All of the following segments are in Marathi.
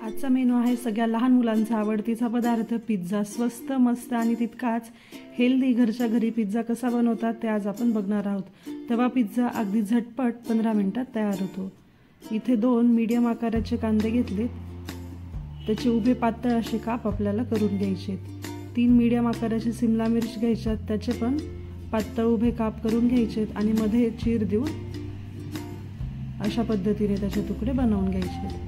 आजचा मेनू आहे सगळ्या लहान मुलांचा आवडतीचा पदार्थ पिझ्झा। स्वस्त, मस्त आणि तितकाच हेल्दी घरच्या घरी पिझ्झा कसा बनवतात ते आज आपण बघणार आहोत। तवा पिझ्झा अगदी झटपट 15 मिनिटात तयार होतो। इथे 2 मीडियम आकाराचे कांदे घेतलेत, त्याचे उभे पातळ असे काप आपल्याला करून घ्यायचेत। 3 मीडियम आकाराची शिमला मिर्च घ्यायच्यात, त्याचे पण पातळ उभे काप करून घ्यायचेत आणि मध्ये चीर देऊन अशा पद्धतीने त्याचे तुकडे बनवून घ्यायचे।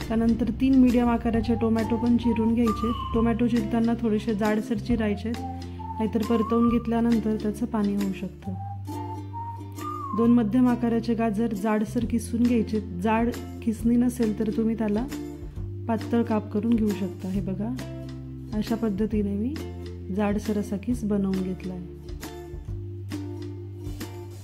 त्यानंतर 3 मीडियम आकाराचे टोमॅटो पण चिरून घ्यायचे। टोमॅटो चिरताना थोडेसे जाडसर चिरायचे, नाहीतर परतवून घेतल्यानंतर त्याचं पाणी होऊ शकतं। 2 मध्यम आकाराचे गाजर जाडसर किसून घ्यायचे। जाड किसणी नसेल तर तुम्ही त्याला पातळ काप करून घेऊ शकता। हे बघा, अशा पद्धतीने मी जाडसर असा किस बनवून घेतलाय।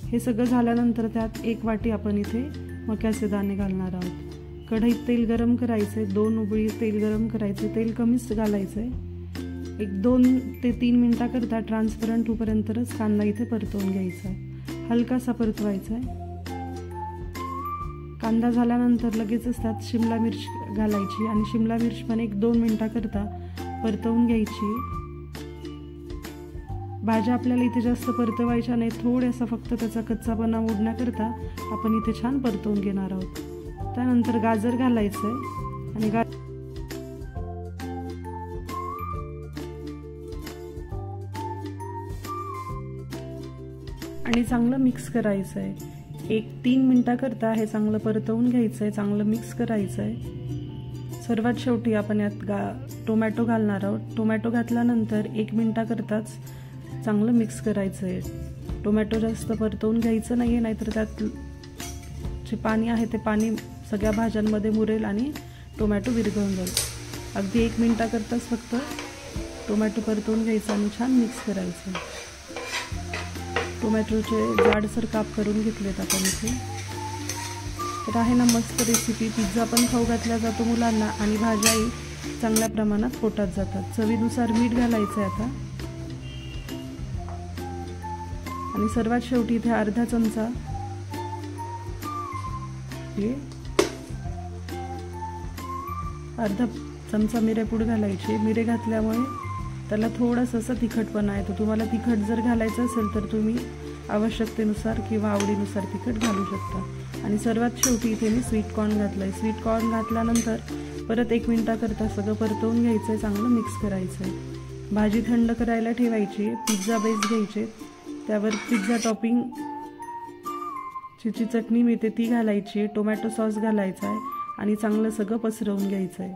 हे सगळं झाल्यानंतर त्यात 1 वाटी आपण इथे मक्याचे दाणे घालणार आहोत। कढईत तेल गरम करायचे, 2 उबळी तेल गरम करायचे। तेल कमीच घालायचंय। 2 ते 3 मिनिटाकरता ट्रान्सपरंट होईपर्यंतच कांदा इथे परतवून घ्यायचा आहे, हलकासा परतवायचा आहे। कांदा झाल्यानंतर लगेचच त्यात शिमला मिर्च घालायची आणि शिमला मिर्च पण 1-2 मिनिटाकरता परतवून घ्यायची। भाज्या आपल्याला इथे जास्त परतवायच्या नाही, थोडासा फक्त त्याचा कच्चापणा मोडण्याकरता आपण इथे छान परतवून घेणार आहोत। त्यानंतर गाजर घालायचंय आणि चांगलं मिक्स करायचंय। 1-3 मिनिटाकरता हे चांगलं परतवून घ्यायचंय, चांगलं मिक्स करायचंय। सर्वात शेवटी आपण यात टोमॅटो घालणार आहोत। टोमॅटो घातल्यानंतर 1 मिनिटाकरताच चांगलं मिक्स करायचंय। टोमॅटो जास्त परतवून घ्यायचं नाहीये, नाहीतर त्यात जे पाणी आहे ते पाणी सगळ्या भाज्यांमध्ये मुरेल आणि टोमॅटो विरघळून जाईल। अगदी 1 मिनिटाकरताच फक्त टोमॅटो परतवून घ्यायचा आणि छान मिक्स करायचं। टोमॅटोचे जाडसर काप करून घेतलेत आपण इथे। तर आहे ना मस्त रेसिपी। पिझ्झा पण खाऊ घातला जातो मुलांना आणि भाज्याही चांगल्या प्रमाणात पोटात जातात। चवीनुसार मीठ घालायचं आहे आता आणि सर्वात शेवटी इथे अर्धा चमचा मिरेपूड घालायची। मिरे घातल्यामुळे त्याला थोडासा असा तिखटपणा येतो। तुम्हाला तिखट जर घालायचं असेल तर तुम्ही आवश्यकतेनुसार किंवा आवडीनुसार तिखट घालू शकता। आणि सर्वात शेवटी इथे मी स्वीट कॉर्न घातलंय। स्वीट कॉर्न घातल्यानंतर परत 1 मिनिटाकरता सगळं परतवून घ्यायचंय, चांगलं मिक्स करायचंय। भाजी थंड करायला ठेवायची। पिझ्झा बेस घ्यायचे, त्यावर पिझ्झा टॉपिंग ची चटणी मिळते ती घालायची, टोमॅटो सॉस घालायचा आहे आणि चांगलं सगळं पसरवून घ्यायचं आहे।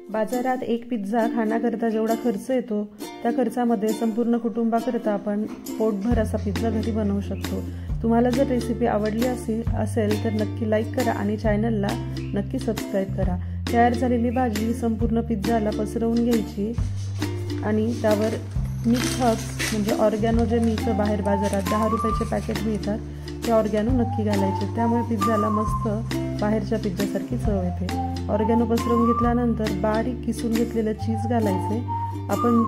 बाजारात एक पिझ्झा खाण्याकरता जेवढा खर्च येतो त्या खर्चामध्ये संपूर्ण कुटुंबाकरता आपण पोटभर असा पिझ्झा घरी बनवू शकतो। तुम्हाला जर रेसिपी आवडली असेल तर नक्की लाईक करा आणि चॅनलला नक्की सबस्क्राईब करा। तयार झालेली भाजी संपूर्ण पिझ्झाला पसरवून घ्यायची आणि त्यावर मिक्स हर्ब्स म्हणजे ऑर्गॅनो जे मिळतं बाहेर बाजारात 10 रुपयाचे पॅकेट मिळतात, ते ऑर्गॅनो नक्की घालायचे। त्यामुळे पिझ्झाला मस्त बाहेरच्या पिझ्झासारखी चव येते। ऑर्गॅनो पसरवून घेतल्यानंतर बारीक किसून घेतलेलं चीज घालायचे। आपण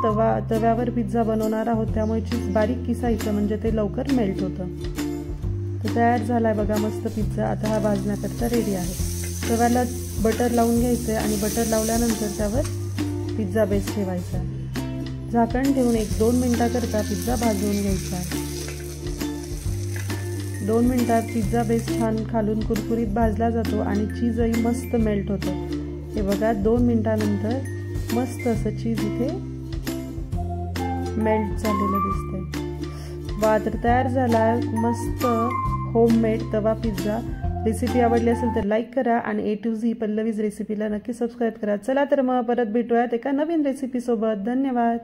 तव्यावर पिझ्झा बनवणार आहोत, त्यामुळे चीज बारीक किसायचं म्हणजे ते लवकर मेल्ट होतं। तर तयार झालाय बघा मस्त पिझ्झा। आता हा भाजण्याकरता रेडी आहे। तव्याला बटर लावून घ्यायचं आणि बटर लावल्यानंतर त्यावर पिझ्झा बेस ठेवायचा। झाकण ठेवून 1-2 मिनिटाकरता पिझ्झा भाजवून घ्यायचा। 2 मिनिटात पिझ्झा बेस छान खालून कुरकुरीत भाजला जातो आणि चीजही मस्त मेल्ट होतं। हे बघा 2 मिनिटानंतर मस्त असं चीज इथे मेल्ट झालेलं दिसतंय। वा, तर तयार झाला मस्त होममेड तवा पिझ्झा। रेसिपी आवडली असेल तर लाईक करा आणि A to Z पल्लवीज रेसिपीला नक्की सबस्क्राईब करा। चला तर मग परत भेटूयात एका नवीन रेसिपी सोबत। धन्यवाद।